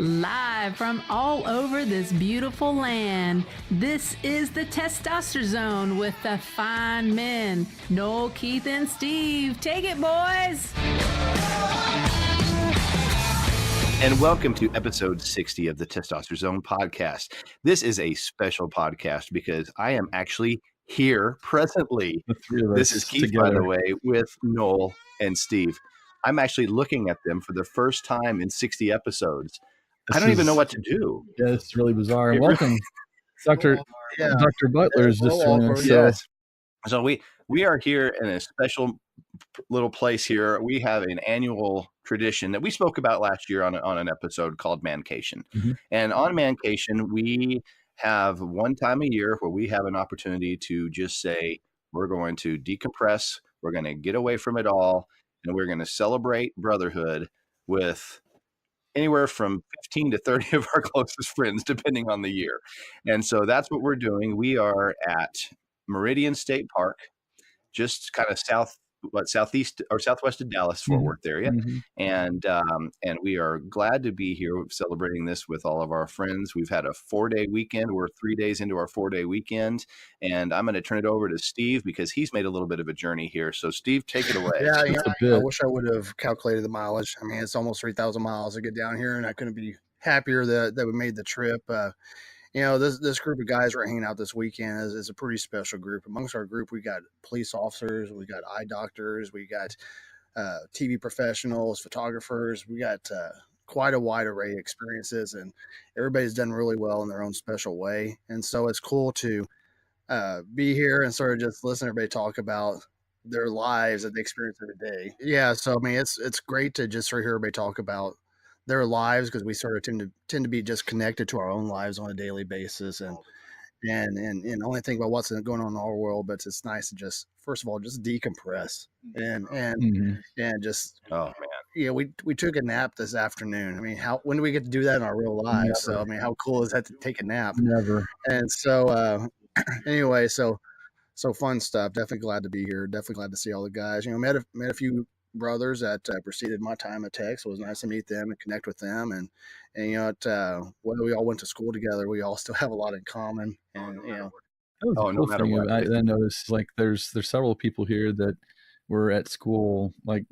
Live from all over this beautiful land, this is the Testosterone Zone with the fine men, Noel, Keith, and Steve. Take it, boys! And welcome to episode 60 of the Testosterone Zone podcast. This is a special podcast because I am actually here presently. The three of us This is Keith, together. by the way, with Noel and Steve. I'm actually looking at them for the first time in 60 episodes. I don't even know what to do. Yeah, it's really bizarre. Welcome, Dr. Butler is just joining us. Yes. So we are here in a special little place here. We have an annual tradition that we spoke about last year on an episode called Mancation. Mm-hmm. And on Mancation, we have one time a year where we have an opportunity to just say, we're going to decompress, we're going to get away from it all, and we're going to celebrate brotherhood with anywhere from 15 to 30 of our closest friends, depending on the year. And so that's what we're doing. We are at Meridian State Park, just kind of southeast or southwest of Dallas, Fort Worth area. Mm-hmm. And we are glad to be here celebrating this with all of our friends. We've had a 4-day weekend. We're 3 days into our 4-day weekend, and I'm going to turn it over to Steve because he's made a little bit of a journey here. So Steve, take it away. Yeah, I wish I would have calculated the mileage. I mean, it's almost 3,000 miles to get down here, and I couldn't be happier that we made the trip. This group of guys we're hanging out this weekend is a pretty special group. Amongst our group, we got police officers, we got eye doctors, we got TV professionals, photographers. We got quite a wide array of experiences, and everybody's done really well in their own special way. And so it's cool to be here and sort of just listen to everybody talk about their lives that they experience every day. Yeah, so I mean, it's great to just sort of hear everybody talk about their lives, because we sort of tend to be just connected to our own lives on a daily basis, and only think about what's going on in our world. But it's nice to just, first of all, just decompress and just, oh man, yeah, we took a nap this afternoon. I mean, when do we get to do that in our real lives? Never. So I mean, how cool is that to take a nap? Never. And so anyway, so fun stuff. Definitely glad to be here. Definitely glad to see all the guys. Met a few brothers that preceded my time at Tech, so it was nice to meet them and connect with them. And whether we all went to school together, we all still have a lot in common. And no matter what. I noticed, like, there's several people here that were at school, like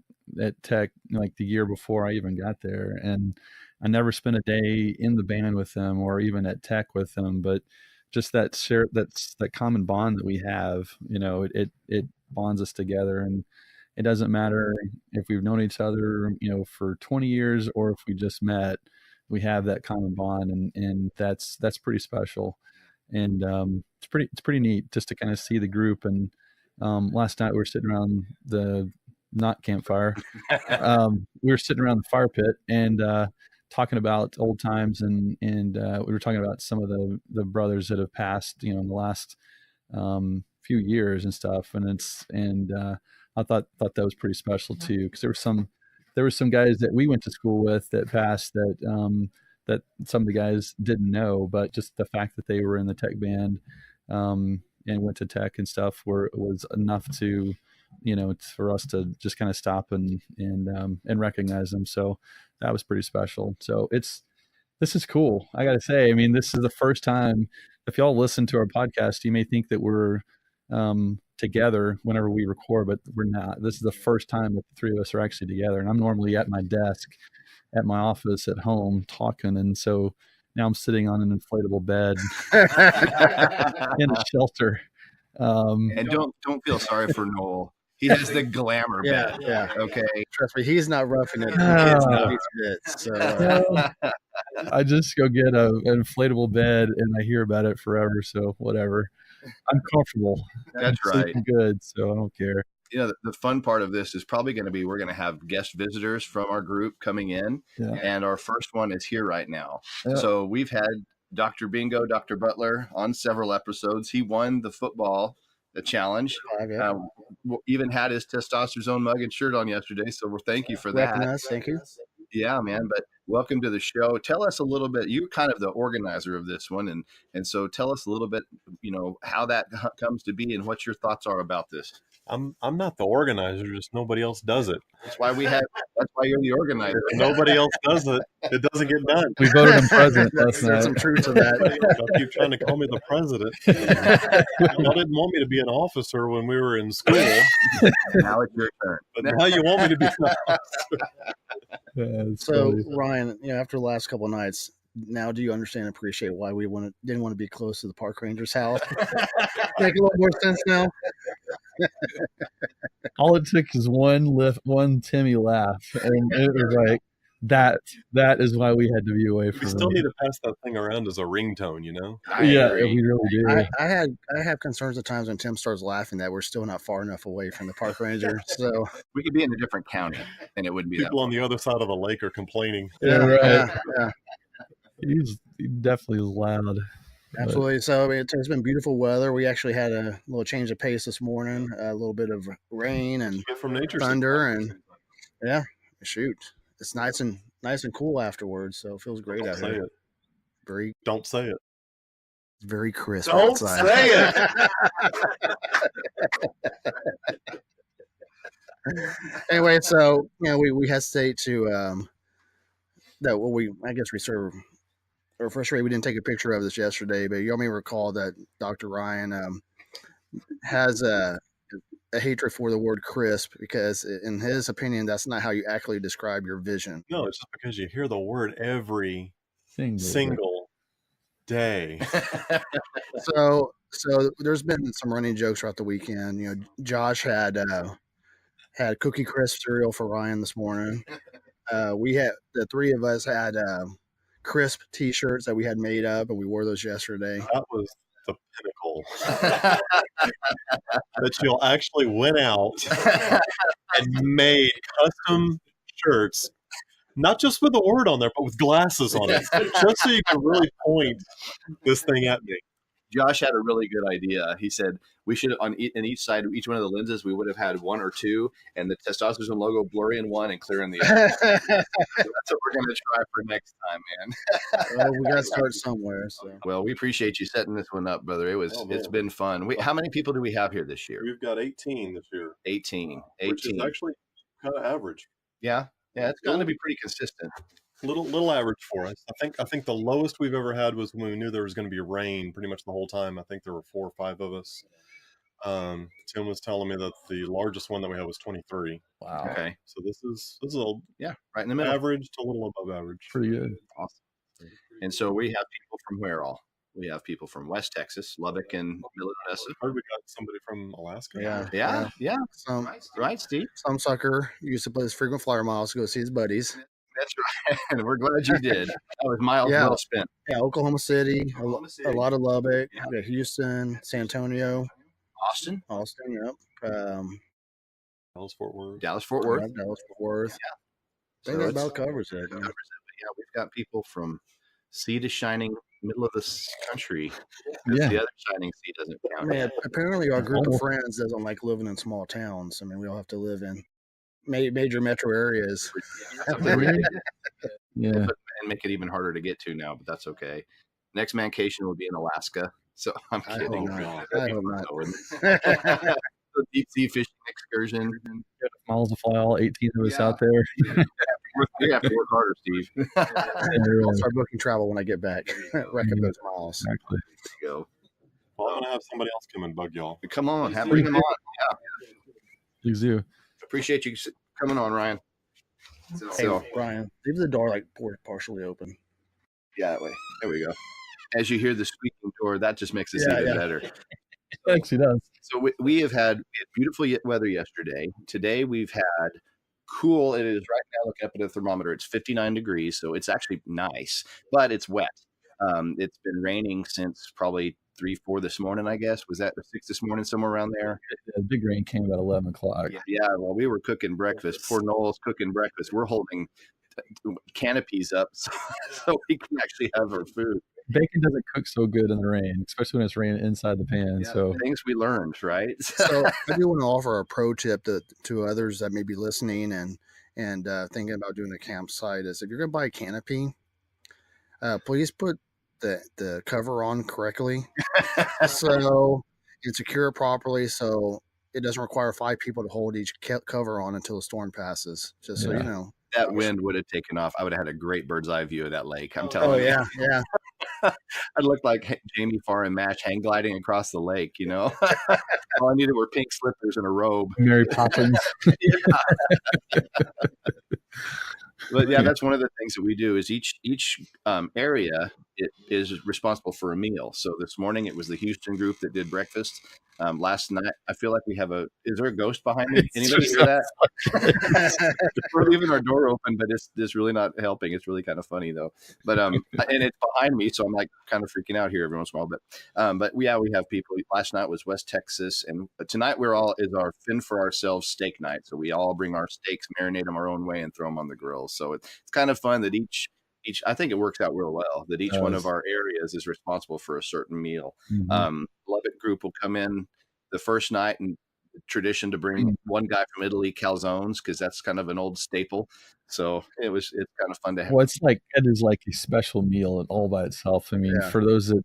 at Tech, like the year before I even got there, and I never spent a day in the band with them or even at Tech with them, but just that common bond that we have, it bonds us together. And it doesn't matter if we've known each other, for 20 years or if we just met, we have that common bond, and that's pretty special. And it's pretty neat just to kind of see the group. And last night we were sitting around the not campfire. We were sitting around the fire pit and talking about old times, and we were talking about some of the brothers that have passed, in the last few years and stuff. And I thought that was pretty special too, because there were some guys that we went to school with that passed that some of the guys didn't know, but just the fact that they were in the Tech band and went to Tech and stuff was enough to, for us to just kind of stop and recognize them. So that was pretty special. So this is cool. I got to say, I mean, this is the first time, if y'all listen to our podcast, you may think that we're together whenever we record, but we're not. This is the first time that the three of us are actually together, and I'm normally at my desk at my office at home talking, and so now I'm sitting on an inflatable bed in a shelter. And don't feel sorry for Noel. He has the glamour bed. Yeah. Okay. Trust me, he's not roughing it. The kids know he's fit. So I just go get an inflatable bed and I hear about it forever. So whatever. I'm comfortable. That's right. Good. So I don't care. The fun part of this is probably going to be, we're going to have guest visitors from our group coming in. Yeah. And our first one is here right now. Yeah. So we've had Dr. Bingo, Dr. Butler on several episodes. He won the football challenge. Even had his Testosterone mug and shirt on yesterday. So we're thank you for that. Thank you. Yeah, man. But welcome to the show. Tell us a little bit. You're kind of the organizer of this one, and so tell us a little bit. How that comes to be and what your thoughts are about this. I'm not the organizer, just nobody else does it. That's why you're the organizer. If nobody else does it, it doesn't get done. We voted him president last night. There's some truth to that. Y'all keep trying to call me the president. Y'all didn't want me to be an officer when we were in school. Now it's your turn. But now you want me to be an officer. Yeah, So funny. Ryan, after the last couple of nights, now do you understand and appreciate why we didn't want to be close to the park ranger's house? Make a little more sense now. All it took is one Timmy laugh, and it was like that is why we had to be away from We still need to pass that thing around as a ringtone, Yeah, we really do. I have concerns at times when Tim starts laughing that we're still not far enough away from the park ranger. So we could be in a different county and it wouldn't be people on the other side of the lake are complaining. Yeah, right. Yeah. He definitely is loud. Absolutely. So it's been beautiful weather. We actually had a little change of pace this morning, a little bit of rain and From nature, thunder, and shoot, it's nice and cool afterwards. So it feels great out here. Don't say it. It's very crisp. Don't outside. say it. Anyway, so we hesitate to or frustrated we didn't take a picture of this yesterday, but you all may recall that Dr. Ryan has a hatred for the word crisp because in his opinion that's not how you accurately describe your vision. No, it's just because you hear the word every single day. So there's been some running jokes throughout the weekend. Josh had Cookie Crisp cereal for Ryan this morning. We had the three of us had crisp T-shirts that we had made up, and we wore those yesterday. That was the pinnacle. That you'll actually went out and made custom shirts, not just with the word on there, but with glasses on it, just so you can really point this thing at me. Josh had a really good idea. He said we should in each side of each one of the lenses we would have had one or two, and the testosterone logo blurry in one and clear in the other. So that's what we're going to try for next time, man. Well, we got to start somewhere. So. Well, we appreciate you setting this one up, brother. It's been fun. How many people do we have here this year? We've got 18 this year. 18. Which is actually kind of average. Yeah, it's going to be pretty consistent. Little average for us. I think the lowest we've ever had was when we knew there was going to be rain pretty much the whole time. I think there were 4 or 5 of us. Tim was telling me that the largest one that we had was 23. Wow. Okay. So this is right in the middle. Average to a little above average. Pretty good. Awesome. And so we have people from where all? We have people from West Texas, Lubbock, and Odessa. I heard we got somebody from Alaska. Yeah. Right, Steve. Some sucker used to play his frequent flyer miles to go see his buddies. That's right. And we're glad you did. That was miles well spent. Yeah, Oklahoma City, a lot of Lubbock, Houston, San Antonio. Austin, yep. Dallas-Fort Worth. Dallas-Fort Worth. Yeah. I think that about covers it. Yeah, we've got people from sea to shining middle of this country. Yeah. The other shining sea doesn't count. Man, apparently our group of friends doesn't like living in small towns. I mean, we all have to live in major metro areas. Yeah. And make it even harder to get to now, but that's okay. Next Mancation will be in Alaska. So I'm kidding. I hope not. Deep sea fishing excursion. Miles to fly, all 18 of us out there. We have to work harder, Steve. I'll start booking travel when I get back. Rack up those miles. Exactly. There you go. Well, I'm gonna have somebody else come and bug y'all. Come on, bring them on. Yeah. Please do. Appreciate you coming on, Ryan. Hey, Ryan, leave the door partially open. Yeah, that way. There we go. As you hear the squeaking door, that just makes us even better. It actually does. So we had beautiful weather yesterday. Today we've had cool. It is right now. Looking up at the thermometer, it's 59 degrees, so it's actually nice, but it's wet. It's been raining since probably 3-4 this morning, I guess. Was that 6 this morning, somewhere around there? The big rain came about 11 o'clock. Yeah. Well, we were cooking breakfast. Poor Noel's cooking breakfast. We're holding canopies up so we can actually have our food. Bacon doesn't cook so good in the rain, especially when it's raining inside the pan. So things we learned, right? So I do want to offer a pro tip to others that may be listening and thinking about doing a campsite is if you're going to buy a canopy, please put the cover on correctly so and secure it properly so it doesn't require 5 people to hold each cover on until the storm passes. Just so you know. That wind would have taken off. I would have had a great bird's eye view of that lake. I'm telling you. Oh, yeah. I'd look like Jamie Farr and Match hang gliding across the lake, you know. All I needed were pink slippers and a robe. Mary Poppins. But yeah, that's one of the things that we do is each area is responsible for a meal. So this morning it was the Houston group that did breakfast. Last night, I feel like we have is there a ghost behind me? Anybody hear that? We're leaving our door open, but it's really not helping. It's really kind of funny though. But and it's behind me, so I'm like kind of freaking out here every once in a while. But we have people. Last night was West Texas, and tonight is our fend for ourselves steak night. So we all bring our steaks, marinate them our own way, and throw them on the grill. So it's kind of fun that each I think it works out real well that each one of our areas is responsible for a certain meal. Mm-hmm. Lubbock group will come in the first night, and tradition to bring one guy from Italy calzones because that's kind of an old staple. So it's kind of fun to have. Well, it is like a special meal all by itself. I mean, for those that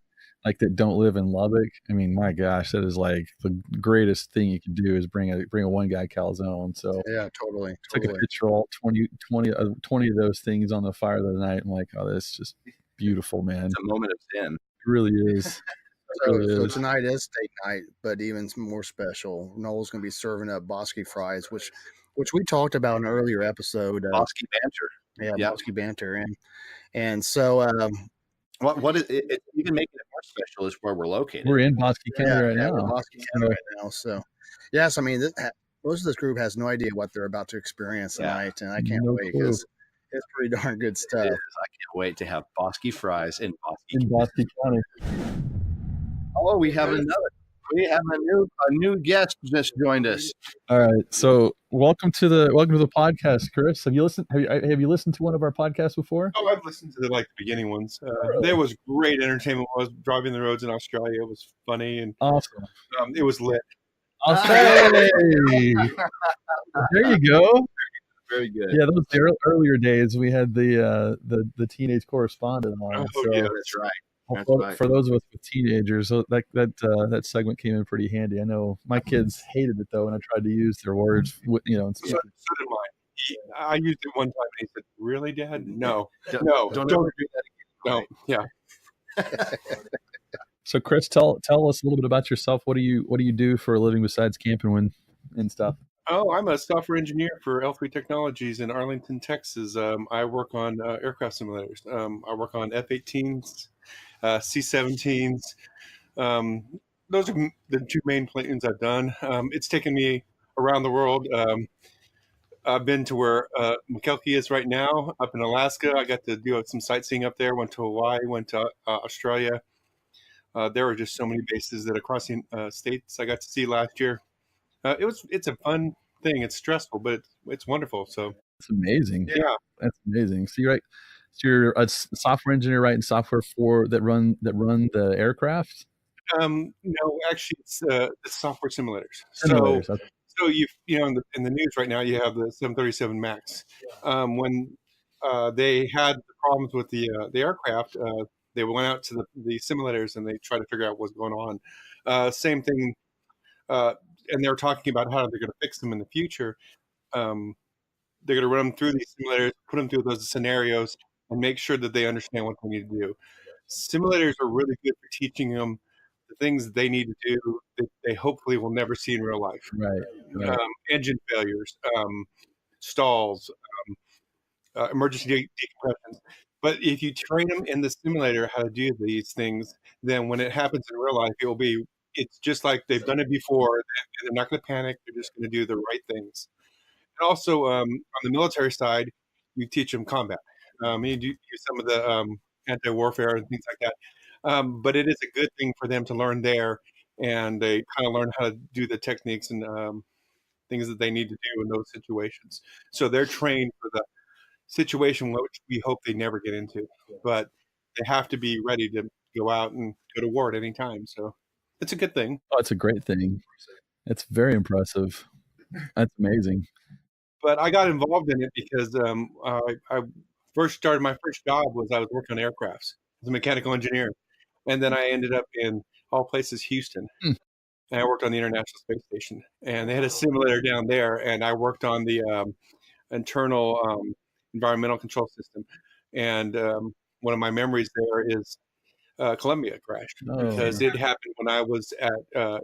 don't live in Lubbock, I mean, my gosh, that is like the greatest thing you can do is bring a one guy calzone. So yeah, totally. Took a picture of all 20 of those things on the fire the other night. I'm like, oh, that's just beautiful, man. It's a moment of zen. It really is. So tonight is steak night, but even more special. Noel's going to be serving up Bosky fries, which we talked about in an earlier episode. Bosky banter. Yeah, Bosky banter, and so. What is it? Even making it more special is where we're located. We're in Bosky County right now. We're in Bosky County right now. So, yes, I mean, most of this group has no idea what they're about to experience tonight, and I can't wait because it's pretty darn good stuff. I can't wait to have Bosky fries in Bosky County. Oh, we have a new guest just joined us. All right, so welcome to the podcast, Chris. Have you listened to one of our podcasts before? Oh, I've listened to the beginning ones. There was great entertainment. I was driving the roads in Australia. It was funny and awesome. It was lit. Hey, there you go. Very good. Yeah, those earlier days we had the teenage correspondent on. Oh, yeah, that's right. For those of us with teenagers, so that segment came in pretty handy. I know my kids hated it though, when I tried to use their words. So did mine. I used it one time, and he said, "Really, Dad? No, don't do that again." No, yeah. So, Chris, tell us a little bit about yourself. What do you do for a living besides camping and stuff? Oh, I'm a software engineer for L3 Technologies in Arlington, Texas. I work on aircraft simulators. I work on F-18s. C-17s. Those are the two main planes I've done. It's taken me around the world. I've been to where McKelkey is right now, up in Alaska. I got to do some sightseeing up there. Went to Hawaii. Went to Australia. There were just so many bases that across the states I got to see last year. It's a fun thing. It's stressful, but it's wonderful. So it's amazing. Yeah, that's amazing. So you're a software engineer writing software that run the aircraft? No, actually, it's the software simulators. So you in the news right now, you have the 737 Max. When they had the problems with the aircraft, they went out to the simulators and they tried to figure out what's going on. Same thing, and they're talking about how they're going to fix them in the future. They're going to run them through these simulators, put them through those scenarios, and make sure that they understand what they need to do. Simulators are really good for teaching them the things that they need to do that they hopefully will never see in real life. Right. Engine failures, stalls, emergency decompressions. But if you train them in the simulator how to do these things, then when it happens in real life, it's just like they've done it before. They're not going to panic. They're just going to do the right things. And also on the military side, you teach them combat. You do some of the anti-warfare and things like that. But it is a good thing for them to learn there, and they kind of learn how to do the techniques and things that they need to do in those situations. So they're trained for the situation which we hope they never get into. But they have to be ready to go out and go to war at any time. So it's a good thing. Oh, it's a great thing. It's very impressive. That's amazing. But I got involved in it because I first started, my first job was I was working on aircrafts as a mechanical engineer. And then I ended up in all places Houston. and I worked on the International Space Station, and they had a simulator down there, and I worked on the internal environmental control system. And one of my memories there is Columbia crashed because it happened when I was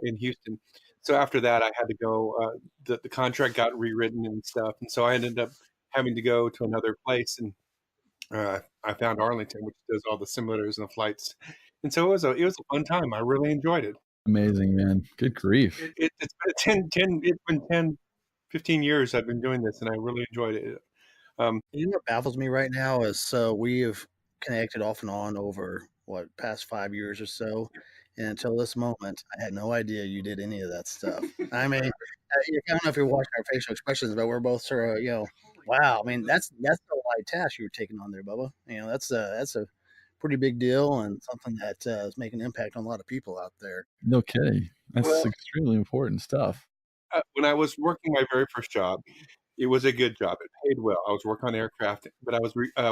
in Houston. So after that, I had to go. The contract got rewritten and stuff, and so I ended up having to go to another place, and I found Arlington, which does all the simulators and the flights. And so it was a fun time. I really enjoyed it. Amazing, man. Good grief. It's been 10, 15 years I've been doing this, and I really enjoyed it. You know what baffles me right now is so we have connected off and on over past 5 years or so, and until this moment, I had no idea you did any of that stuff. I mean, I don't know if you're watching our facial expressions, but we're both sort of, wow. I mean, that's a light task you were taking on there, Bubba. That's a pretty big deal and something that is making an impact on a lot of people out there. No kidding. That's extremely important stuff. When I was working my very first job, it was a good job. It paid well. I was working on aircraft, but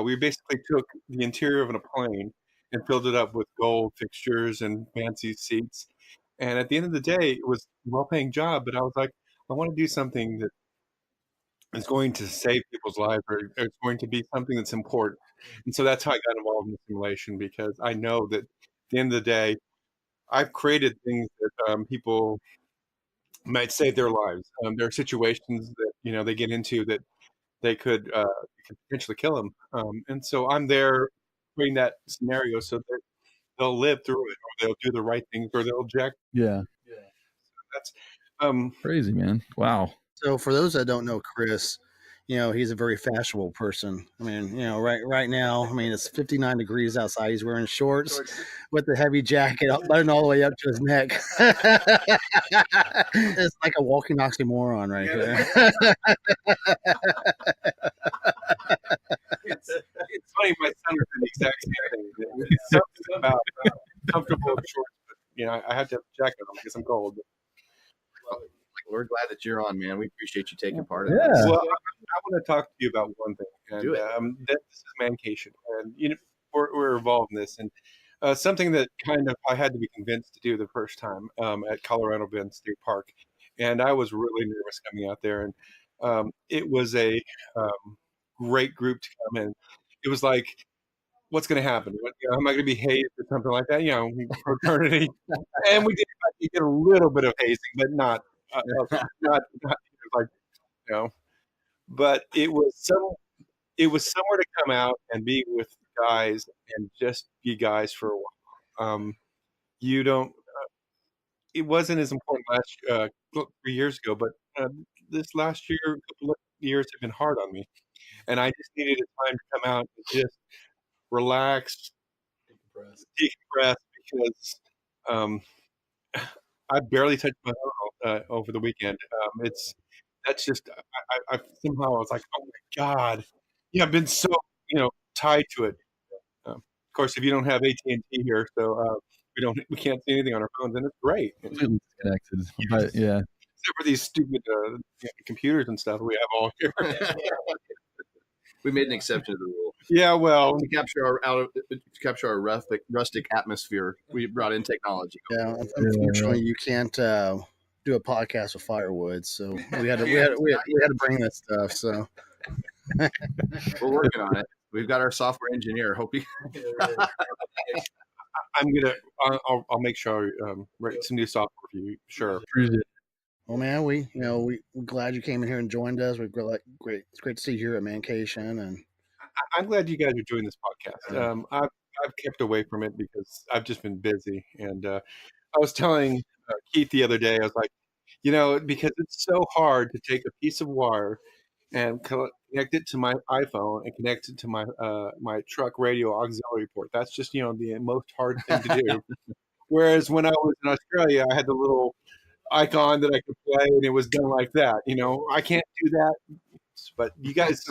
we basically took the interior of a plane and filled it up with gold fixtures and fancy seats. And at the end of the day, it was a well-paying job, but I was like, I want to do something that is going to save people's lives, or it's going to be something that's important. And so that's how I got involved in the simulation, because I know that at the end of the day, I've created things that people might save their lives. There are situations that they get into that they could potentially kill them, and so I'm there creating that scenario so that they'll live through it, or they'll do the right things, or they'll eject. Yeah. So that's crazy, man. Wow. So for those that don't know Chris, he's a very fashionable person. I mean, right now, I mean, it's 59 degrees outside. He's wearing shorts with the heavy jacket buttoned all the way up to his neck. It's like a walking oxymoron right here. It's funny. My son was the exact same thing. It's something about comfortable shorts, but I have to have a jacket on because I'm cold. We're glad that you're on, man. We appreciate you taking part in Yeah. this. Well, I want to talk to you about one thing. And, Do it. This is Mancation, and we're involved in this, and something that kind of I had to be convinced to do the first time at Colorado Bend State Park, and I was really nervous coming out there, and it was a great group to come in. It was like, what's going to happen? Am I going to be hazed or something like that? Fraternity, and we did a little bit of hazing, but not like but it was somewhere to come out and be with guys and just be guys for a while. You don't it wasn't as important last 3 years ago, but this last year, couple of years have been hard on me, and I just needed a time to come out and just relax, decompress, because I barely touched my phone over the weekend. I somehow I was like, oh my God, I've been so tied to it. Of course, if you don't have AT&T here, so we can't see anything on our phones, and it's great. Completely disconnected. But yeah. Except for these stupid computers and stuff we have all here. We made an exception to the rule. Yeah, well, to capture our rustic atmosphere, we brought in technology. Yeah, unfortunately, you can't do a podcast with firewood, so we had to bring that stuff. So we're working on it. We've got our software engineer. Hope you. I'll make sure I write some new software for you. Sure. Well, man, we're glad you came in here and joined us. We're great. It's great to see you here at Mancation, and I'm glad you guys are doing this podcast. I've kept away from it because I've just been busy, and I was telling Keith the other day, I was like, because it's so hard to take a piece of wire and connect it to my iPhone and connect it to my truck radio auxiliary port. That's just the most hard thing to do. Whereas when I was in Australia, I had the little icon that I could play, and it was done like that. I can't do that, but you guys,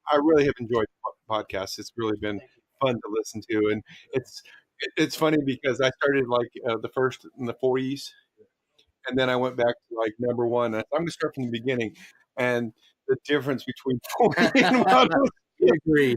I really have enjoyed the podcast. It's really been fun to listen to, and it's funny because I started like the first in the 40s, and then I went back to like number one. I'm going to start from the beginning, and the difference between 40 and modern. I agree.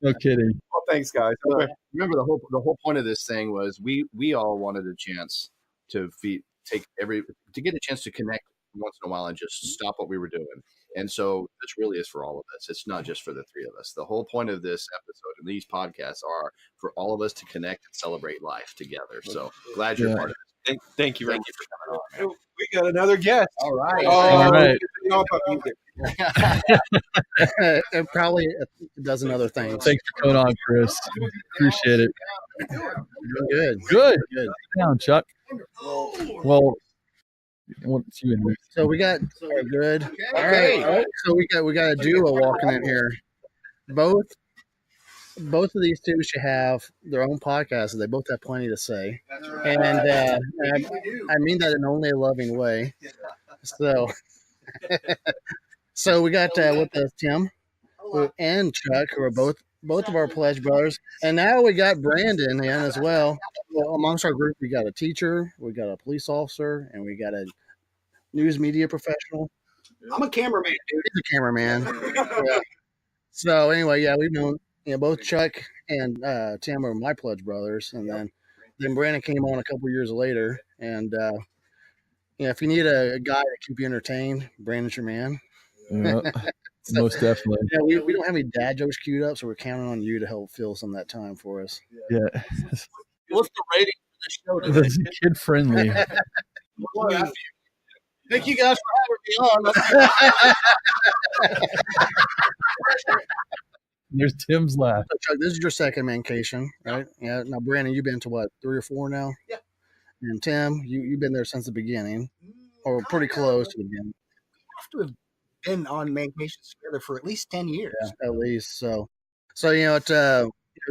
No kidding. Well, thanks, guys. But remember, the whole point of this thing was we all wanted a chance to get a chance to connect once in a while and just stop what we were doing. And so this really is for all of us. It's not just for the three of us. The whole point of this episode and these podcasts are for all of us to connect and celebrate life together. So glad you're part of it. Thank you. Thank you for coming on. We got another guest. All right. All right. And probably a dozen other things. Thanks for coming on, Chris. Appreciate it. Good. Down, Chuck. Well, what's you in? So we got good. All right. So we got a duo walking in here. Both of these two should have their own podcasts. They both have plenty to say, and I mean that in only a loving way. So, so we got with us Tim and Chuck, who are both of our pledge brothers, and now we got Brandon in as well. Well, amongst our group, we got a teacher, we got a police officer, and we got a news media professional. I'm a cameraman, dude. He's a cameraman. Yeah. So anyway, yeah, we've known both Chuck and Tim are my pledge brothers, and then Brandon came on a couple years later, and if you need a guy to keep you entertained, Brandon's your man. Yeah, so, most definitely. Yeah, we don't have any dad jokes queued up, so we're counting on you to help fill some of that time for us. Yeah. What's the rating for the show today? It's kid friendly. Thank you guys for having me on. There's Tim's laugh. So Chuck, this is your second Mancation, right? Yeah. Now, Brandon, you've been to what, 3 or 4 now? Yeah. And Tim, you've been there since the beginning, or pretty close to the beginning. We have to have been on Mancation together for at least 10 years. Yeah, at least. So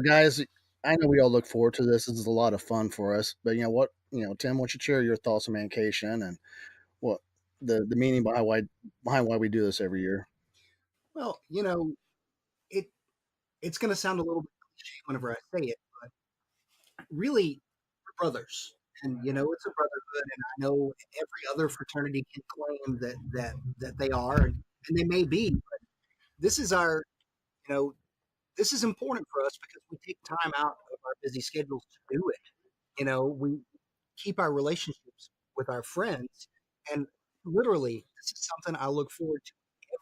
guys, I know we all look forward to this. This is a lot of fun for us. But Tim, why don't you share your thoughts on Mancation and what the meaning behind why we do this every year? Well, it's going to sound a little bit cliche whenever I say it, but really, we're brothers. And, it's a brotherhood, and I know every other fraternity can claim that they are, and they may be, but this is our, this is important for us because we take time out of our busy schedules to do it. We keep our relationships with our friends, and literally, this is something I look forward to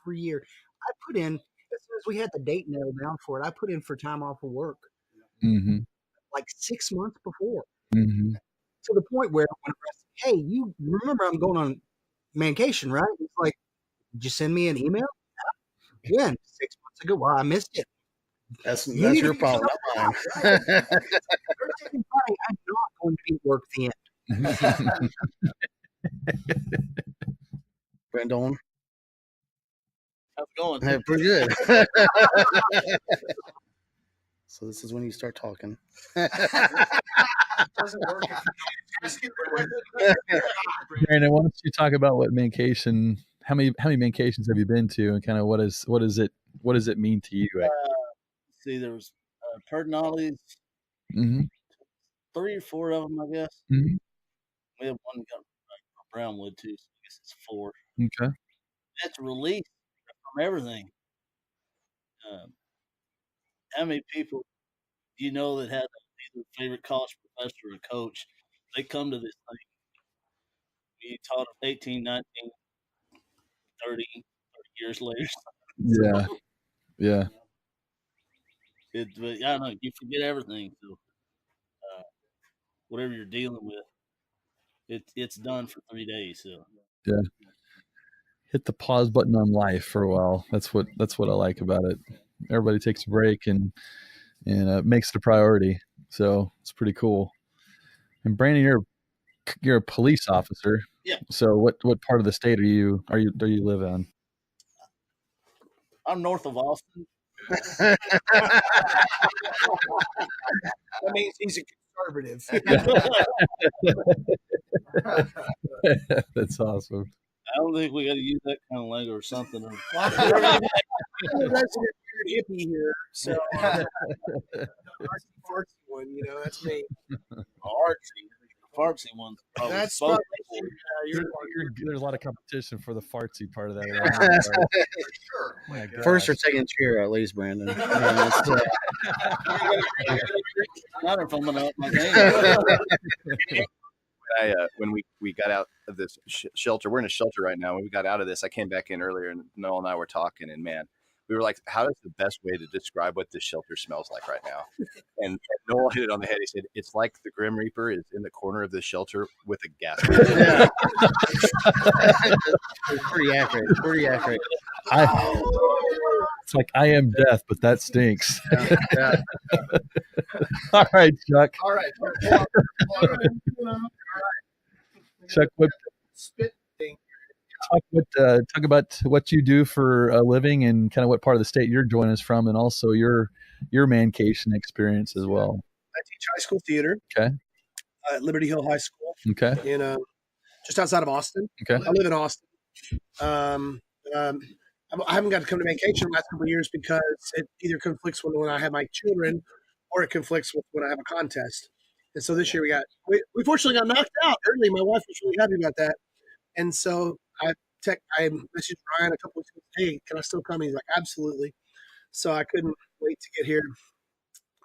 every year. I put in, as soon as we had the date nailed down for it, I put in for time off of work, like 6 months before. Mm-hmm. To the point where when I said, hey, you remember I'm going on Mancation, right? It's like, did you send me an email? When? 6 months ago. Well, I missed it. That's your problem, not mine. Right? I'm not going to be at work at the end. Brandon? How's it going? Hey, pretty good. So this is when you start talking. Doesn't work. Brandon, why don't you talk about what Mancation? How many Mancations have you been to, and kind of what does it mean to you? See, there was Cardinales, 3 or 4 of them, I guess. Mm-hmm. We have one got from Brownwood too, so I guess it's 4. Okay. That's a release from everything. How many people that had either favorite college professor or coach? They come to this thing. We taught them 18, 19, 30 years later. Yeah. Yeah. But I don't know, you forget everything. So whatever you're dealing with, it's done for 3 days. So yeah, hit the pause button on life for a while. That's what I like about it. Everybody takes a break and makes it a priority. So it's pretty cool. And Brandon, you're a police officer. Yeah. So what part of the state do you live in? I'm north of Austin. That means he's a conservative. That's awesome. I don't think we got to use that kind of language or something. That's a weird hippie here. So artsy one, that's me. Fartsy one's probably That's both. There's a lot of competition for the fartsy part of that. Sure. First or second cheer, at least, Brandon. Not if I'm gonna up my game. When we got out of this shelter, we're in a shelter right now. When we got out of this, I came back in earlier, and Noel and I were talking, and man, we were like, how is the best way to describe what this shelter smells like right now? And Noel hit it on the head. He said, it's like the Grim Reaper is in the corner of the shelter with a gas. Yeah. Pretty accurate. It's like I am death, but that stinks. Yeah. All right, Chuck. All right. Chuck, talk about what you do for a living and kind of what part of the state you're joining us from, and also your Mancation experience as well. I teach high school theater. Okay. At Liberty Hill High School. Okay. In just outside of Austin. Okay. I live in Austin. I haven't got to come to Mancation the last couple of years because it either conflicts with when I have my children, or it conflicts with when I have a contest. And so this year we fortunately got knocked out early. My wife was really happy about that. And so I messaged Ryan a couple weeks ago, hey, can I still come? He's like, absolutely. So I couldn't wait to get here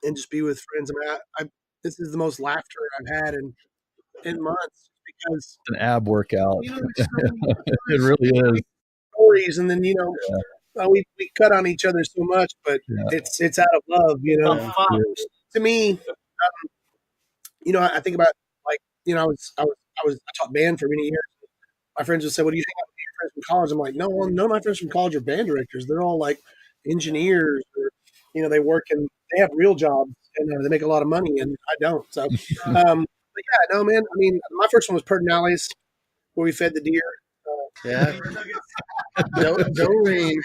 and just be with friends. I mean, this is the most laughter I've had in months because it's an ab workout. You know, it really is. Stories, and then we cut on each other so much, but it's out of love, To me, I think about I taught band for many years. My friends would say, "What do you think about your friends from college?" I'm like, "No, none of my friends from college are band directors. They're all like engineers, or they work and they have real jobs and they make a lot of money, and I don't." So, but yeah, no, man. I mean, my first one was Pedernales, where we fed the deer. Don't rain.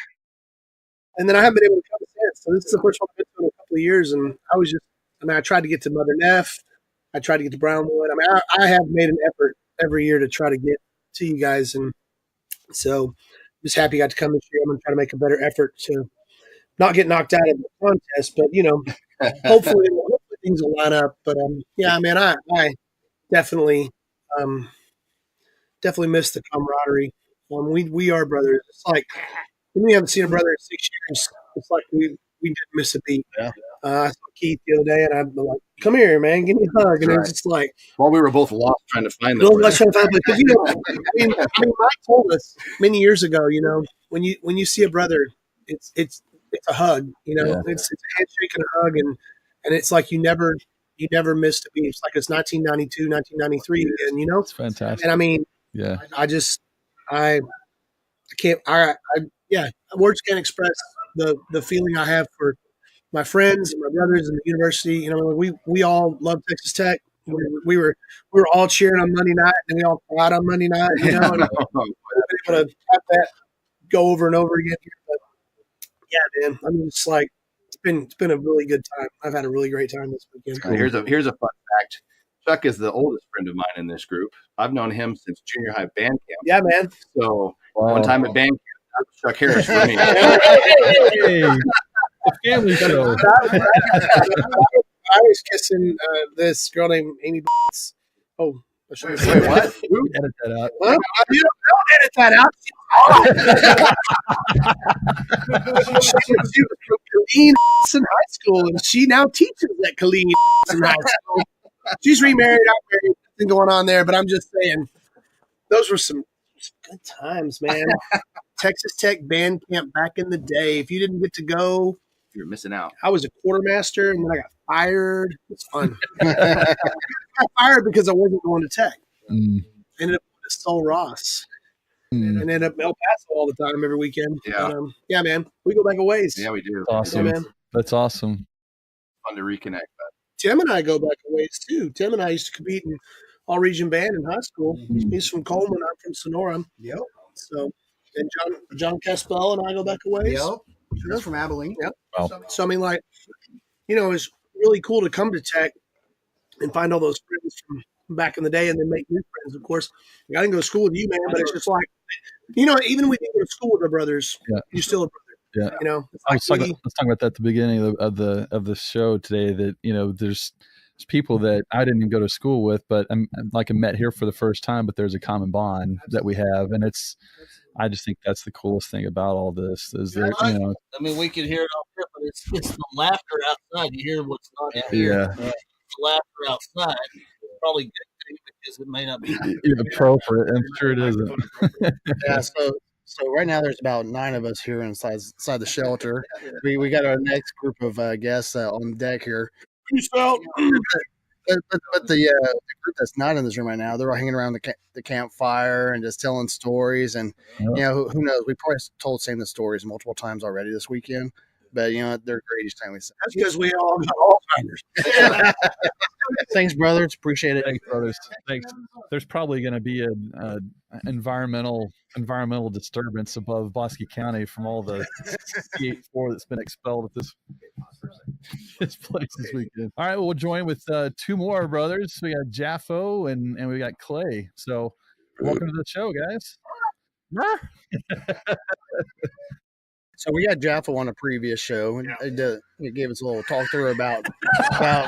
And then I haven't been able to come since. So this is the first one I've been to in a couple of years, and I tried to get to Mother Neff. I tried to get to Brownwood. I mean, I have made an effort every year to try to get to you guys, and so I'm just happy I got to come this year. I'm going to try to make a better effort to not get knocked out of the contest, but hopefully things will line up. But yeah, man, I definitely miss the camaraderie. We are brothers. It's like when we haven't seen a brother in 6 years. It's like we didn't miss a beat. Yeah. I saw Keith the other day, and I'm like, "Come here, man, give me a hug." And it's just like, well, we were both lost trying to find them. Because Mike told us many years ago, when you see a brother, it's a hug. It's a handshake and a hug, and it's like you never missed a beat. It's like it's 1992, 1993 again. It's fantastic. And I mean, yeah, I can't. Words can't express the feeling I have for my friends and my brothers in the university. We all love Texas Tech. We were all cheering on Monday night, and we all cried on Monday night. And we've been able to have that go over and over again. But yeah, man. I mean, it's like it's been a really good time. I've had a really great time this weekend. Cool. Here's a fun fact. Chuck is the oldest friend of mine in this group. I've known him since junior high band camp. Yeah, man. So one time at band camp, that was Chuck Harris for me. Hey, the family show. I was kissing this girl named Amy. Oh, wait, what? Edit that out. Huh? You don't edit that out. She was from Killeen in high school, and she now teaches at Killeen in high school. She's remarried. I'm married. Nothing going on there, but I'm just saying, those were some good times, man. Texas Tech band camp back in the day. If you didn't get to go, you're missing out. I was a quartermaster, and then I got fired. It's fun. I got fired because I wasn't going to Tech. Ended up with Sol Ross. And ended up El Paso all the time, every weekend. Yeah. But, yeah, man. We go back a ways. Yeah, we do. Awesome. Yeah, man. That's awesome. Fun to reconnect. Tim and I go back a ways, too. Tim and I used to compete in all-region band in high school. He's from Coleman. I'm from Sonora. Yep. So, and John Caspell and I go back a ways. Yep. He's from Abilene. Yep. Wow. So, I mean, like, it's really cool to come to Tech and find all those friends from back in the day and then make new friends, of course. I didn't go to school with you, man, but it's just like, even when you go to school with our brothers, you're still a brother. Yeah. It's I was talking about that at the beginning of the show today, that, there's people that I didn't even go to school with, but I met here for the first time, but there's a common bond that we have. And I just think that's the coolest thing about all this is there, I mean, we can hear it out here, but it's the laughter outside. You hear what's not here. Yeah. The laughter outside is probably a good thing because it may not be appropriate. I'm sure it isn't. Yeah. So right now there's about 9 of us here inside the shelter. We got our next group of guests on deck here. Peace out. But the group that's not in this room right now, they're all hanging around the campfire and just telling stories. And who knows? We probably told the stories multiple times already this weekend. But they're great each time we say. That's because we all got Alzheimer's. Thanks, brothers. Appreciate it. Thanks, brothers. Thanks. There's probably going to be an environmental disturbance above Bosque County from all the CH4 that's been expelled at this place this weekend. All right, well, we'll join with 2 more brothers. We got Jaffo and we got Clay. So welcome to the show, guys. So we had Jaffo on a previous show, and he gave us a little talk through about oh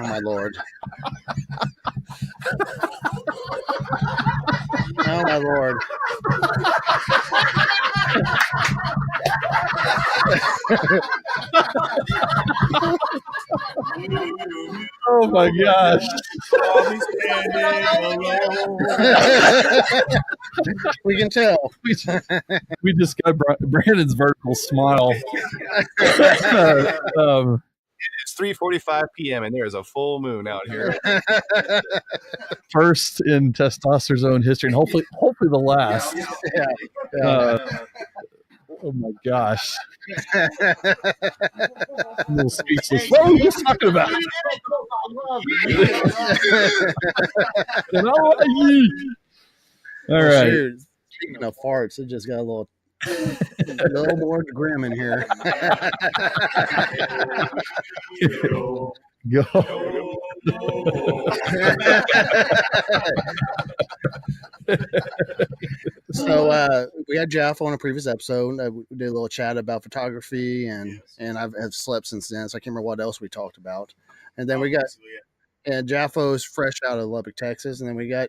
my Lord. Oh my Lord. Oh my gosh. We can tell. We just got Brandon's vertical smile. It's 3:45 p.m. and there is a full moon out here. First in testosterone history, and hopefully the last. Oh my gosh. I'm a little speechless. What are you talking about? All right. Shoot. Speaking of farts, it just got a little more grim in here. Go. So we had Jeff on a previous episode. We did a little chat about photography, and I've slept since then, so I can't remember what else we talked about. And then we got Jaffo's fresh out of Lubbock, Texas, and then we got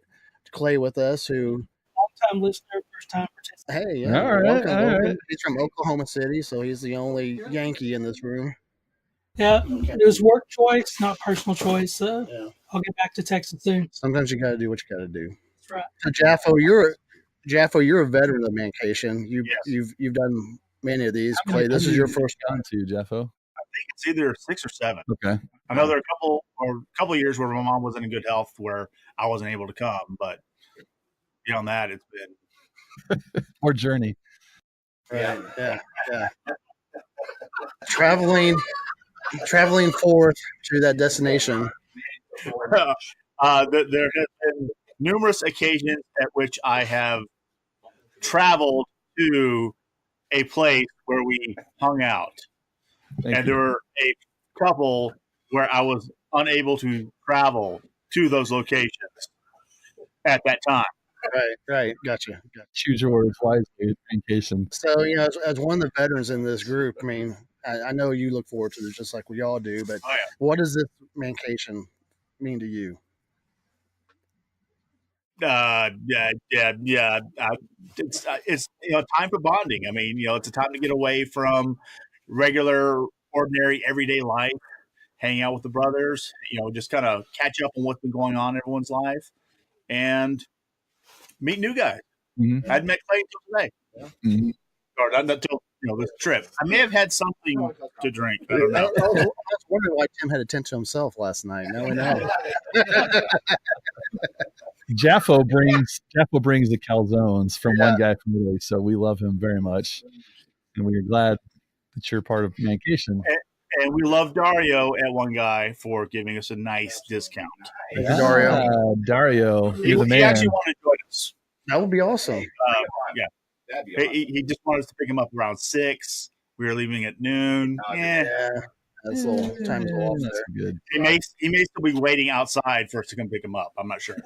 Clay with us, who long-time listener, first-time participant. Hey, yeah, all right. He's from Oklahoma City, so he's the only Yankee in this room. Yeah, it was work choice, not personal choice. I'll get back to Texas soon. Sometimes you got to do what you got to do. That's right. So Jaffo, you're a veteran of Mancation. You've done many of these. Clay, this is your first time too, Jaffo. I think it's either 6 or 7. Okay. I know there are a couple of years where my mom wasn't in good health where I wasn't able to come, but beyond that, it's been our journey. Right. Yeah. Traveling forth to that destination. There have been numerous occasions at which I have traveled to a place where we hung out. And there were a couple where I was unable to travel to those locations at that time. Right. Gotcha. Choose your words wisely, Mancation. So, as one of the veterans in this group, I mean, I know you look forward to this just like we all do, but what does this Mancation mean to you? It's time for bonding. I mean, it's a time to get away from regular, ordinary, everyday life, hang out with the brothers, just kind of catch up on what's been going on in everyone's life, and meet new guys. Mm-hmm. I'd met Clay until today, or not until this trip. I may have had something to drink. I don't know. I was wondering why Tim had a tent to himself last night. Now we know. Jaffo brings the calzones from one guy from Italy, so we love him very much, and we are glad that you're part of Mancation. And we love Dario at One Guy for giving us a nice discount. Dario, he the man. He actually wanted to join us. That would be awesome. That'd be awesome. He just wanted us to pick him up around 6. We were leaving at noon. That's a little time's off there. Good. He may still be waiting outside for us to come pick him up. I'm not sure.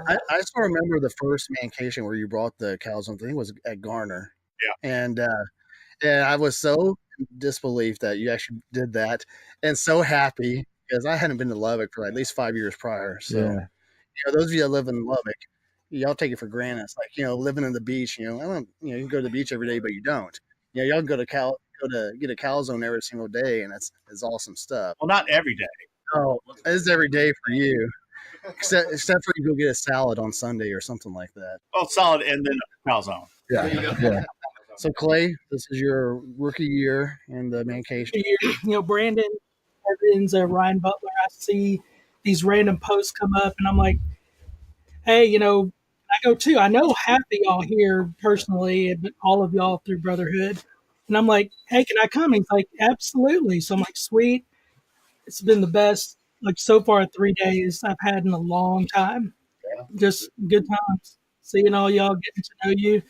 I still remember the first Mancation where you brought the calzones. I think it was at Garner. Yeah. And I was so in disbelief that you actually did that, and so happy because I hadn't been to Lubbock for at least 5 years prior. So, Yeah. Those of you that live in Lubbock, y'all take it for granted. It's like, living in the beach, I don't, you can go to the beach every day, but you don't. Y'all go to get a calzone every single day, and it's awesome stuff. Well, not every day. Oh, it's every day for you, except for you go get a salad on Sunday or something like that. Well, solid and then a calzone. Yeah. So Clay, this is your rookie year in the Mancation. Brandon Evans, Ryan Butler. I see these random posts come up, and I'm like, hey, I go too. I know half of y'all here personally, but all of y'all through Brotherhood. And I'm like, hey, can I come? And he's like, absolutely. So I'm like, sweet. It's been the best, so far 3 days I've had in a long time. Just good times. Seeing all y'all, getting to know you.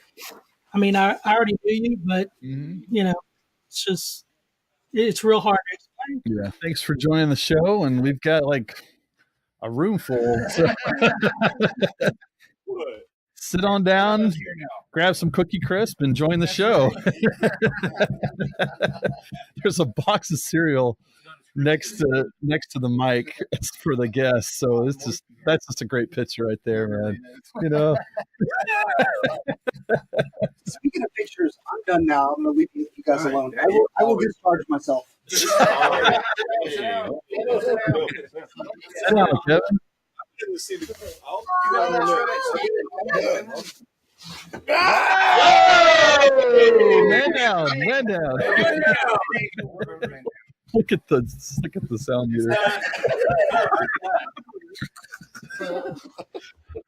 I mean, I already knew you, but, it's real hard to explain. Yeah. Thanks for joining the show. And we've got a room full. So sit on down, grab some Cookie Crisp, and join the show. There's a box of cereal next to the mic for the guests. So that's just a great picture right there, man. Speaking of pictures, I'm done now. I'm going to leave you guys alone. I will get started myself. Sit down, Kevin. Man down. Look at the sound meter.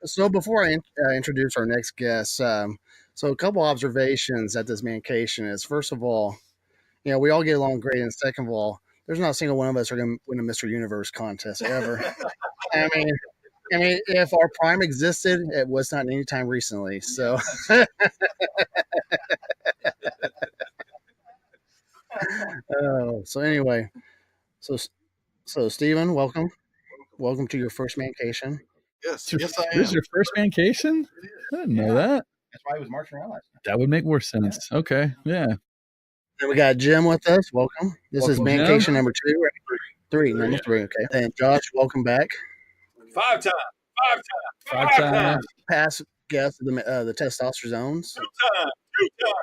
So before I introduce our next guest, so a couple observations at this Mancation is, first of all, we all get along great, and second of all, there's not a single one of us are going to win a Mr. Universe contest ever. I mean, if our prime existed, it was not anytime recently. So, so anyway, so Stephen, welcome to your first Mancation. Yes, I am. This is your first Mancation? I didn't know that. That's why I was marching around last night. That would make more sense. Okay, yeah. And we got Jim with us. Welcome. This is Mancation Jim. number 2, right? 3, number 3. Okay. And Josh, welcome back. 5 times. Past guest of the testosterone zones. 2 times.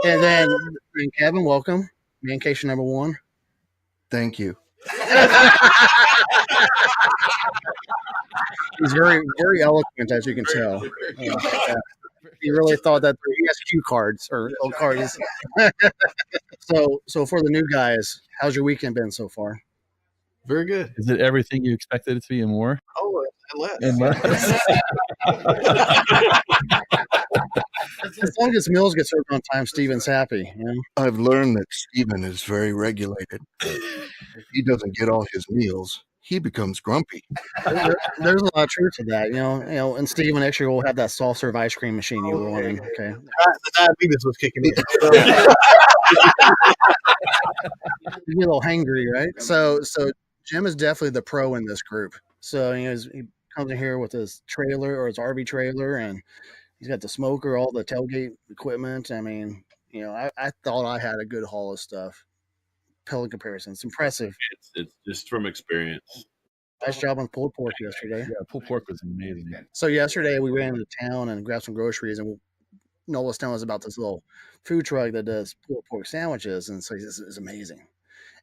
And then Kevin, welcome. Mancation number 1. Thank you. He's very, very eloquent, as you can tell. He really thought that he has cue cards or cards. So for the new guys, how's your weekend been so far? Very good. Is it everything you expected it to be and more? Oh, and And less. As long as meals get served on time, Steven's happy. I've learned that Steven is very regulated. If he doesn't get all his meals, he becomes grumpy. There's a lot of truth to that, and Steven, next year we'll have that soft serve ice cream machine you were wanting. Okay. The diabetes was kicking in. You get a little hangry, right? So Jim is definitely the pro in this group. So he comes in here with his trailer or his RV trailer, and he's got the smoker, all the tailgate equipment. I mean, I thought I had a good haul of stuff. Pellet comparison, it's impressive. It's just from experience. Nice job on pulled pork yesterday. Yeah, pulled pork was amazing. So yesterday we ran into town and grabbed some groceries, and Noah was telling us about this little food truck that does pulled pork sandwiches, and so he says it's amazing.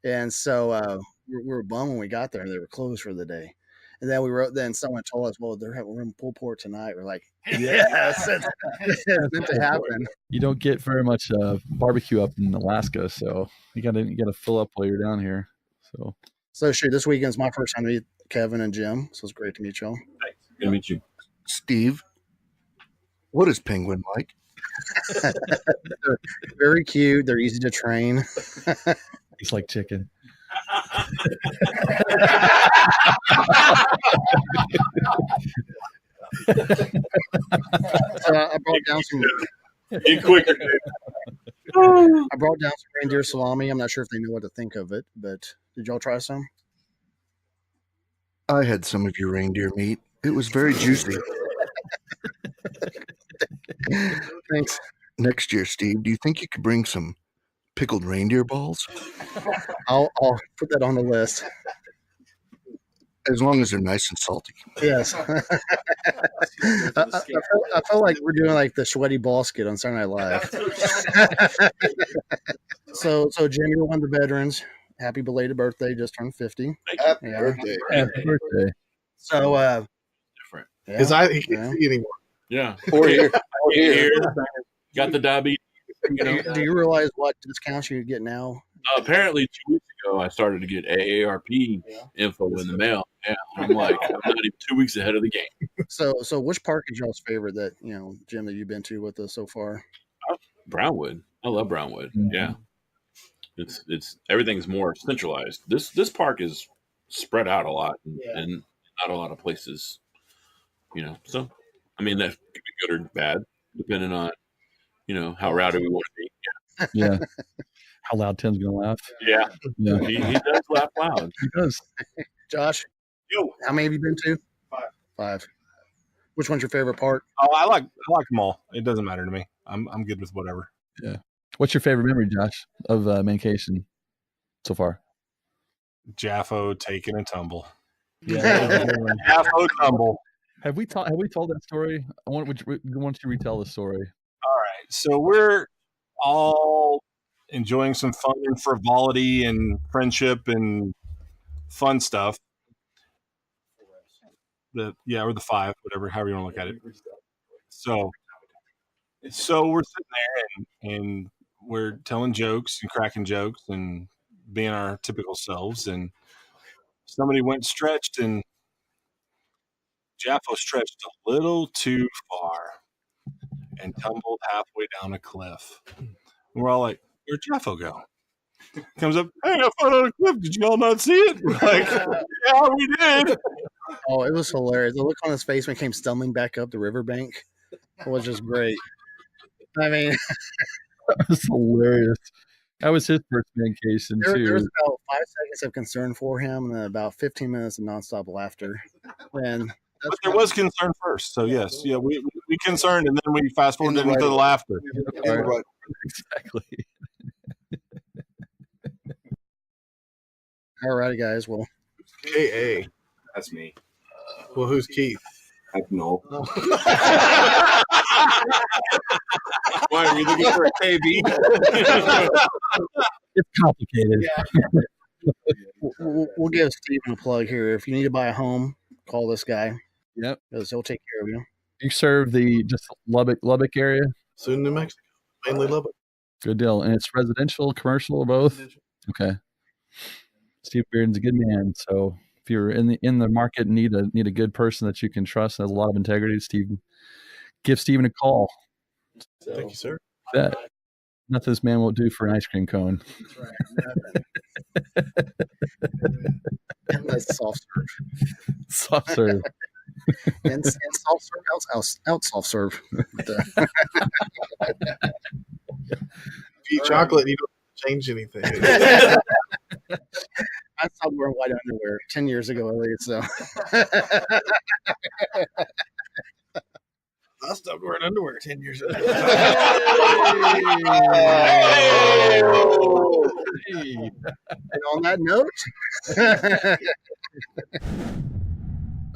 And so we were bummed when we got there; they were closed for the day. And then then someone told us, "Well, we're having pulled pork tonight." We're like, "Yes, it's meant to happen." You don't get very much barbecue up in Alaska, so you gotta fill up while you're down here. So shoot, this weekend's my first time to meet Kevin and Jim, so it's great to meet y'all. Thanks. Good to meet you, Steve. What is Penguin like? They're very cute. They're easy to train. It's like chicken. I brought down some. Get quicker. I brought down some reindeer salami. I'm not sure if they know what to think of it, but did y'all try some? I had some of your reindeer meat. It was very juicy. Thanks. Next year, Steve, do you think you could bring some pickled reindeer balls. I'll put that on the list. As long as they're nice and salty. Yes. I felt like we're doing like the sweaty ball skit on Saturday Night Live. So Jim, you're one of the veterans. Happy belated birthday! Just turned 50. Happy birthday! Happy birthday! So different because I can't see anymore. Yeah, 4 years. Got the diabetes. You know? Do you realize what discounts you get now? Apparently, 2 weeks ago, I started to get AARP info in the mail. Yeah, I'm like, I'm not even 2 weeks ahead of the game. So which park is y'all's favorite that Jim, that you've been to with us so far? Brownwood. I love Brownwood. Mm-hmm. Yeah, it's everything's more centralized. This park is spread out a lot, and not a lot of places. So I mean that could be good or bad depending on how rowdy we want to be. Yeah. How loud Tim's gonna laugh. Yeah. He does laugh loud. He does. Josh, how many have you been to? 5. Which one's your favorite part? Oh, I like them all. It doesn't matter to me. I'm good with whatever. Yeah. What's your favorite memory, Josh, of Mancation so far? Jaffo taking a tumble. Yeah. Jaffo tumble. Have we told that story? I want you retell the story. All right. So we're all enjoying some fun and frivolity and friendship and fun stuff. Or the 5, whatever, however you want to look at it. So we're sitting there and we're telling jokes and cracking jokes and being our typical selves. And somebody went stretched, and Jaffo stretched a little too far and tumbled halfway down a cliff. And we're all like, "Where'd Jaffo go?" Comes up, "Hey, I fell on a cliff. Did you all not see it?" We're like, "Yeah, we did." Oh, it was hilarious. The look on his face when he came stumbling back up the riverbank was just great. I mean, that was hilarious. That was his first Mancation too. There was about 5 seconds of concern for him, and then about 15 minutes of nonstop laughter. But there was concern first, so yes, we concerned, and then we fast forwarded into the laughter. Exactly. All righty, guys. Well, KA. That's me. Well, who's Keith? That's Noel. Why are we looking for a KB? It's complicated. We'll give Steven a plug here. If you need to buy a home, call this guy. Yep, because he'll take care of you. You serve the just Lubbock area? Soon, New Mexico, mainly Lubbock. Good deal. And it's residential, commercial, or both? Okay. Steve Bearden's a good man. So if you're in the market and need a good person that you can trust and has a lot of integrity, give Steven a call. Thank you, sir. Bet. Nothing this man won't do for an ice cream cone. That's right. That's soft serve. Soft serve. and soft serve out soft serve. If you eat chocolate, you don't change anything. I stopped wearing white underwear 10 years ago at least. So I stopped wearing underwear 10 years ago. And on that note,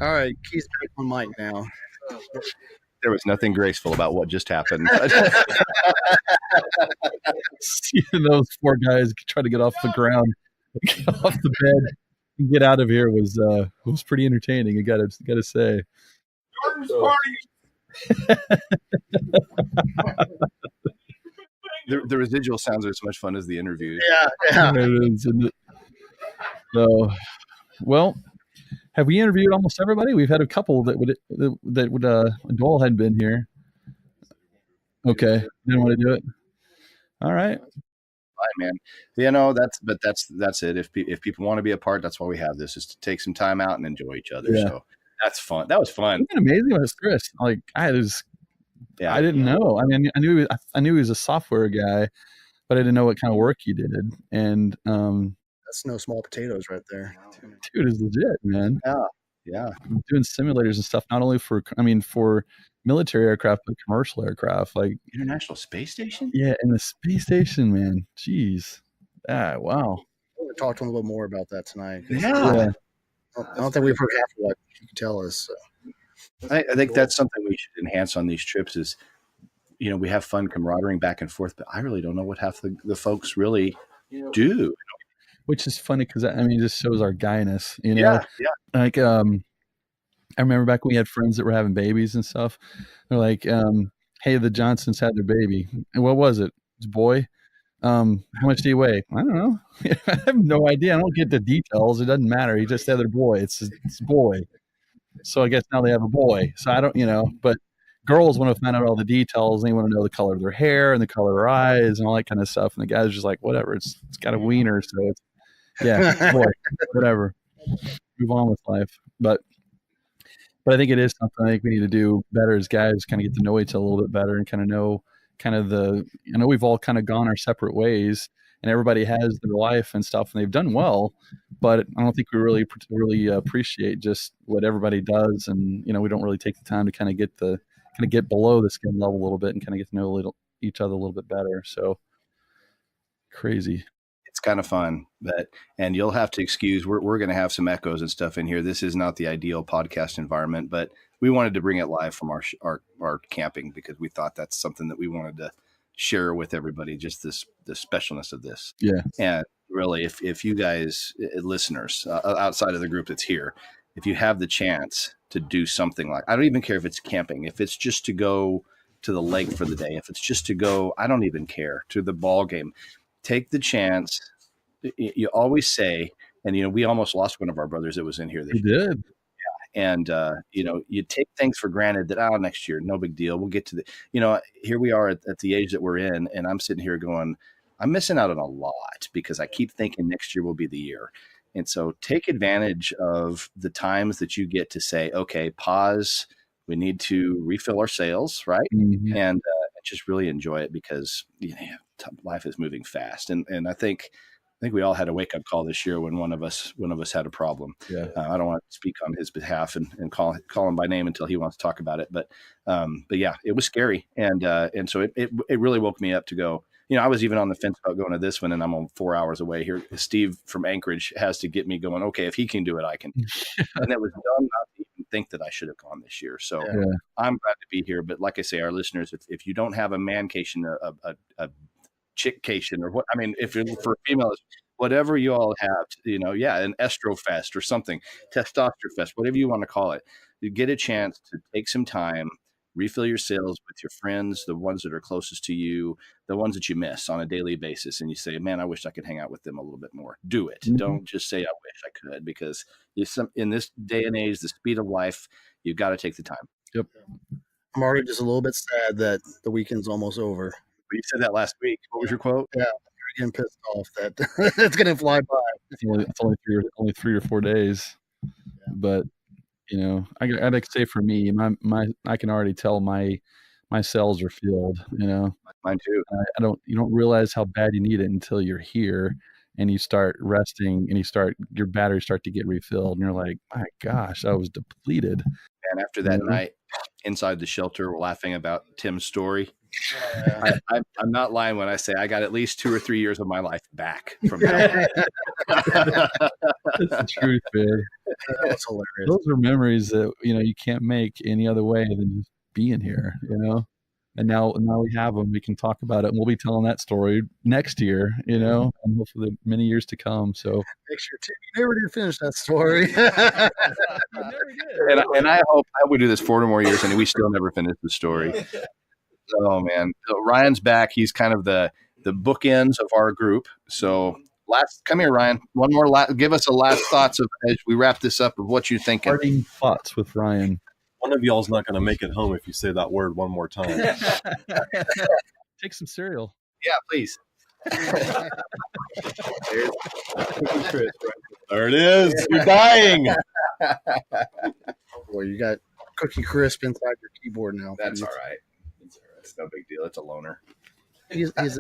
all right, Keith's back on mic now. There was nothing graceful about what just happened. Seeing those 4 guys try to get off the ground, get off the bed, and get out of here was pretty entertaining. I gotta say. Jordan's party. The residual sounds are as much fun as the interviews. Yeah. It is, isn't it? So, well, have we interviewed almost everybody? We've had a couple that would Doyle hadn't been here. Okay, didn't want to do it. All right. Fine, man. That's it. If people want to be a part, that's why we have this, is to take some time out and enjoy each other. Yeah. So that's fun. That was fun. It's amazing with Chris. Like I didn't know. I mean, I knew he was a software guy, but I didn't know what kind of work he did. And that's no small potatoes right there. Dude is legit, man. Yeah. Yeah. Doing simulators and stuff, not only for military aircraft, but commercial aircraft, like International Space Station. Yeah, and the space station, man. Jeez. Wow. We're going to talk to him a little more about that tonight. Yeah. I don't think we've heard half of what you can tell us. So. I think that's something we should enhance on these trips is, we have fun camaraderie back and forth, but I really don't know what half the folks really do. Which is funny because it just shows our guyness, Yeah. Like, I remember back when we had friends that were having babies and stuff. They're like, hey, the Johnsons had their baby. And what was it? It's a boy. How much do you weigh? I don't know. I have no idea. I don't get the details. It doesn't matter. He just said their boy. It's a boy. So I guess now they have a boy. So I don't, but girls want to find out all the details. They want to know the color of their hair and the color of their eyes and all that kind of stuff. And the guy's just like, whatever. It's got a wiener. So it's, boy, whatever. Move on with life. But I think it is something I think we need to do better as guys, kind of get to know each other a little bit better and kind of know I know we've all kind of gone our separate ways and everybody has their life and stuff and they've done well, but I don't think we really appreciate just what everybody does. And, we don't really take the time to kind of get below the skin level a little bit and kind of get to know each other a little bit better. So crazy. It's kind of fun, and you'll have to excuse, we're going to have some echoes and stuff in here. This is not the ideal podcast environment, but we wanted to bring it live from our camping because we thought that's something that we wanted to share with everybody, just the specialness of this. Yeah. And really, if you guys, listeners outside of the group that's here, if you have the chance to do something like, I don't even care if it's camping, if it's just to go to the lake for the day, if it's just to go, I don't even care, to the ball game. Take the chance. You always say, and we almost lost one of our brothers that was in here this year. Did. Yeah. And you take things for granted that next year, no big deal. We'll get to here we are at the age that we're in, and I'm sitting here going, I'm missing out on a lot because I keep thinking next year will be the year. And so take advantage of the times that you get to say, okay, pause. We need to refill our sails, right? Mm-hmm. And just really enjoy it because life is moving fast. And I think we all had a wake up call this year when one of us had a problem. Yeah. I don't want to speak on his behalf and call him by name until he wants to talk about it. But yeah, it was scary. And so it really woke me up to go, I was even on the fence about going to this one, and I'm on 4 hours away here. Steve from Anchorage has to get me going. Okay, if he can do it, I can. And it was dumb not to even think that I should have gone this year. So I'm glad to be here. But like I say, our listeners, if you don't have a mancation, a chickcation, or if you're for females, whatever you all have, an estrofest or something, testosterone, whatever you want to call it, you get a chance to take some time, refill your sails with your friends, the ones that are closest to you, the ones that you miss on a daily basis. And you say, man, I wish I could hang out with them a little bit more. Do it. Mm-hmm. Don't just say, I wish I could, because in this day and age, the speed of life, you've got to take the time. Yep. I'm already just a little bit sad that the weekend's almost over. You said that last week. What was your quote? Yeah, I'm getting pissed off that it's going to fly by. It's only 3 or 4 days. Yeah. But I'd like to say for me, I can already tell my cells are filled. Mine too. You don't realize how bad you need it until you're here and you start resting and your batteries start to get refilled, and you're like, my gosh, I was depleted. And after that night inside the shelter, we're laughing about Tim's story. I'm not lying when I say I got at least 2 or 3 years of my life back from that. That's the truth, man. That's hilarious. Those are memories that you can't make any other way than just being here. And now we have them. We can talk about it, and we'll be telling that story next year. And hopefully many years to come. So next year too. You never did finish that story. And I hope we do this 4 more years, and we still never finish the story. Oh man, so Ryan's back. He's kind of the bookends of our group. So come here, Ryan. One more. Give us a last thoughts as we wrap this up of what you're thinking. Parting thoughts with Ryan. One of y'all's not going to make it home if you say that word one more time. Take some cereal. Yeah, please. There it is. You're dying. Boy, you got Cookie Crisp inside your keyboard now. That's all right. It's no big deal. It's a loner. He's a dog.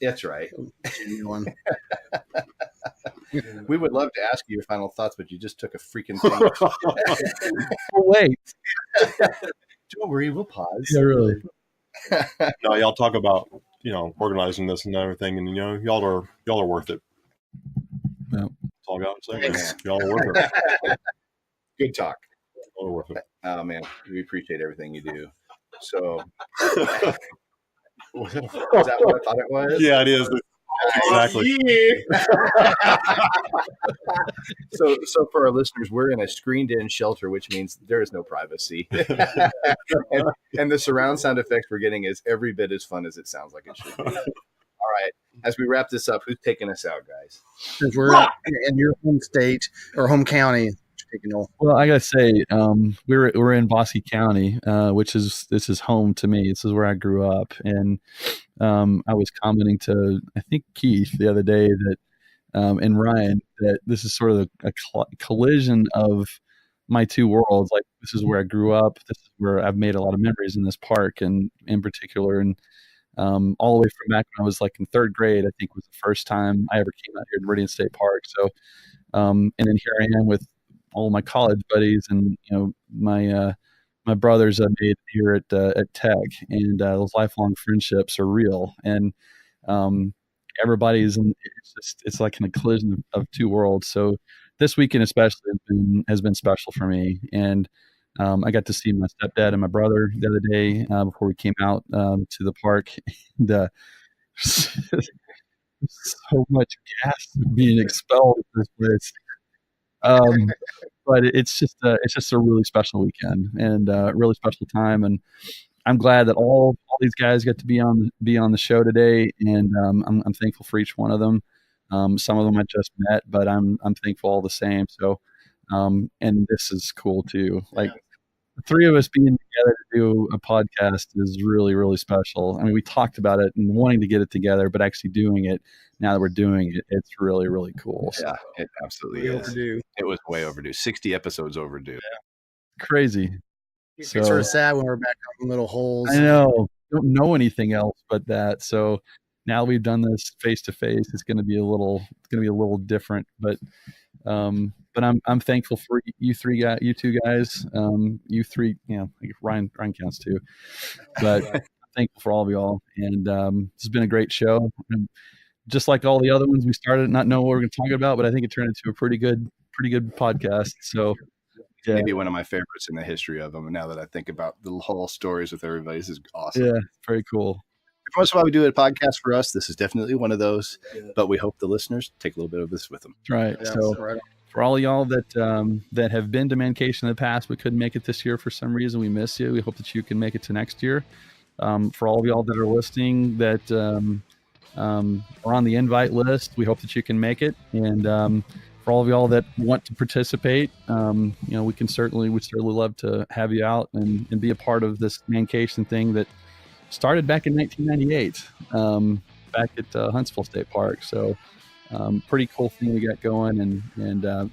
That's right. We would love to ask you your final thoughts, but you just took a freaking thing. Wait. Don't worry, we'll pause. Yeah, really. No, y'all talk about, organizing this and everything, and y'all are worth it. Yeah. That's all I got to say. Y'all are worth it. Good talk. Y'all are worth it. Oh man, we appreciate everything you do. So was that what I thought it was? Yeah, it is. Exactly. So for our listeners, we're in a screened-in shelter, which means there is no privacy, and the surround sound effects we're getting is every bit as fun as it sounds like it should be. All right, as we wrap this up, who's taking us out, guys? Since we're in your home state or home county. Well, I gotta say, we're in Bosque County, this is home to me. This is where I grew up, and I was commenting to I think Keith the other day that and Ryan that this is sort of a collision of my two worlds. Like this is where I grew up. This is where I've made a lot of memories in this park, and in particular, and all the way from back when I was like in third grade, I think was the first time I ever came out here to Meridian State Park. So, and then here I am with all my college buddies and my brothers I made here at Tech, and those lifelong friendships are real. And everybody's it's like a collision of two worlds. So this weekend especially has been special for me. And I got to see my stepdad and my brother the other day before we came out to the park. And so much gas being expelled at this place. But it's just a really special weekend and a really special time, and I'm glad that all these guys got to be on the show today, and I'm thankful for each one of them. Some of them I just met, but I'm thankful all the same. So, and this is cool too. Like the three of us being together to do a podcast is really, really special. I mean, we talked about it and wanting to get it together, but actually doing it now that we're doing it, it's really, really cool. Yeah, it absolutely is. Overdue. It was way overdue. 60 episodes overdue. Yeah. Crazy. It's sort of sad when we're back on little holes. I know. Don't know anything else but that. So now we've done this face to face. It's going to be a little different, but I'm thankful for you two guys. You three, Ryan counts too, but I'm thankful for all of y'all. And this has been a great show. And just like all the other ones, we started not knowing what we're going to talk about, but I think it turned into a pretty good podcast. So yeah. Maybe one of my favorites in the history of them. And now that I think about the whole stories with everybody, this is awesome. Yeah, very cool. Every once in a while we do a podcast for us. This is definitely one of those, but we hope the listeners take a little bit of this with them. Right. Yeah, so for all of y'all that have been to Mancation in the past but couldn't make it this year for some reason, we miss you. We hope that you can make it to next year. For all of y'all that are listening that are on the invite list, we hope that you can make it. And for all of y'all that want to participate, we'd certainly love to have you out and be a part of this Mancation thing that started back in 1998, back at Huntsville State Park. So pretty cool thing we got going, and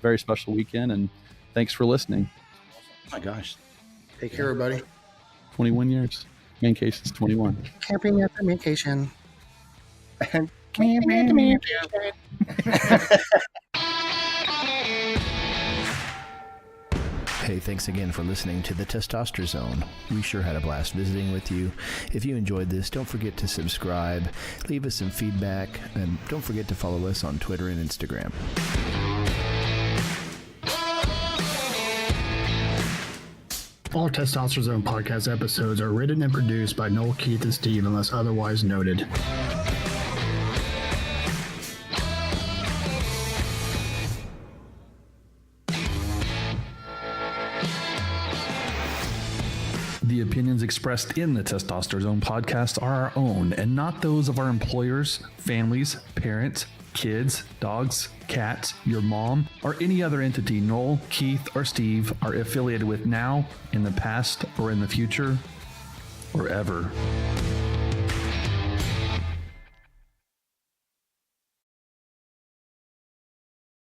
very special weekend. And thanks for listening. Oh my gosh. Take care, everybody. 21 years. Mancation's 21. Camping at the Mancation. Camping at the Mancation. Hey, thanks again for listening to the Testosterone Zone. We sure had a blast visiting with you. If you enjoyed this, don't forget to subscribe, leave us some feedback, and don't forget to follow us on Twitter and Instagram. All Testosterone Zone podcast episodes are written and produced by Noel, Keith, and Steve unless otherwise noted. The opinions expressed in the Testosterone Zone podcast are our own and not those of our employers, families, parents, kids, dogs, cats, your mom, or any other entity Noel, Keith, or Steve are affiliated with now, in the past, or in the future, or ever.